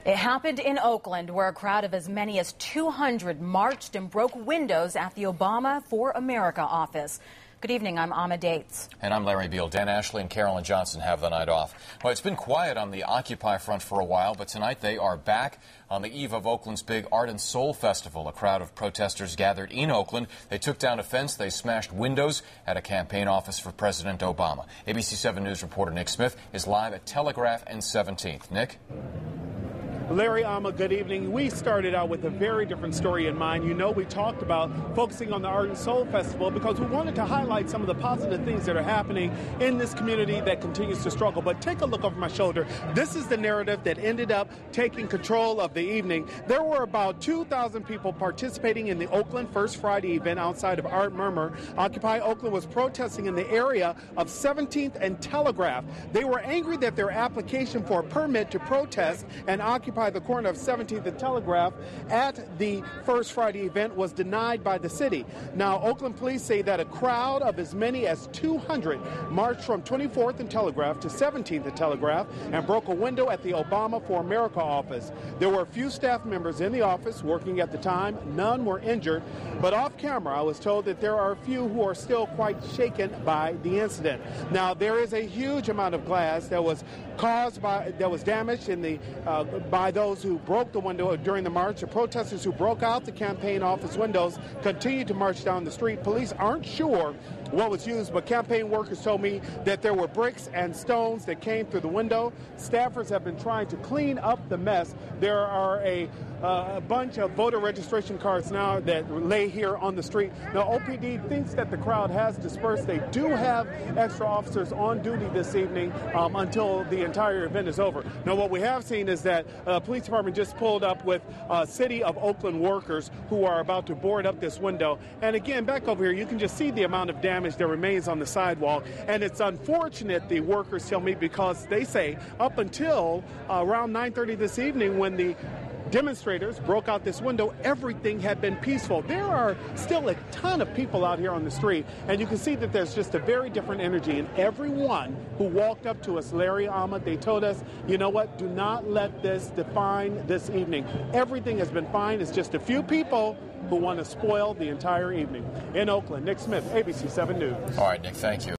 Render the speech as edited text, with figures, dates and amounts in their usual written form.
It happened in Oakland, where a crowd of as many as 200 marched and broke windows at the Obama for America office. Good evening, I'm Ama Dates. And I'm Larry Beal. Dan Ashley and Carolyn Johnson have the night off. Well, it's been quiet on the Occupy front for a while, but tonight they are back on the eve of Oakland's big Art and Soul Festival. A crowd of protesters gathered in Oakland. They took down a fence. They smashed windows at a campaign office for President Obama. ABC 7 News reporter Nick Smith is live at Telegraph and 17th. Nick? Larry, Ama, good evening. We started out with a very different story in mind. You know, we talked about focusing on the Art and Soul Festival because we wanted to highlight some of the positive things that are happening in this community that continues to struggle. But take a look over my shoulder. This is the narrative that ended up taking control of the evening. There were about 2,000 people participating in the Oakland First Friday event outside of Art Murmur. Occupy Oakland was protesting in the area of 17th and Telegraph. They were angry that their application for a permit to protest and occupy the corner of 17th and Telegraph at the First Friday event was denied by the city. Now, Oakland police say that a crowd of as many as 200 marched from 24th and Telegraph to 17th and Telegraph and broke a window at the Obama for America office. There were a few staff members in the office working at the time. None were injured, but off camera I was told that there are a few who are still quite shaken by the incident. Now, there is a huge amount of glass that was damaged in the by those who broke the window during the march. The protesters who broke out the campaign office windows continued to march down the street. Police aren't sure what was used, but campaign workers told me that there were bricks and stones that came through the window. Staffers have been trying to clean up the mess. There are a bunch of voter registration cards now that lay here on the street. Now, OPD thinks that the crowd has dispersed. They do have extra officers on duty this evening until the entire event is over. Now, what we have seen is that the police department just pulled up with City of Oakland workers who are about to board up this window. And again, back over here, you can just see the amount of damage that remains on the sidewalk. And it's unfortunate, the workers tell me, because they say up until around 9:30 this evening when the demonstrators broke out this window, everything had been peaceful. There are still a ton of people out here on the street, and you can see that there's just a very different energy. And everyone who walked up to us, Larry, Ahmed, they told us, you know what, do not let this define this evening. Everything has been fine. It's just a few people who want to spoil the entire evening. In Oakland, Nick Smith, ABC 7 News. All right, Nick, thank you.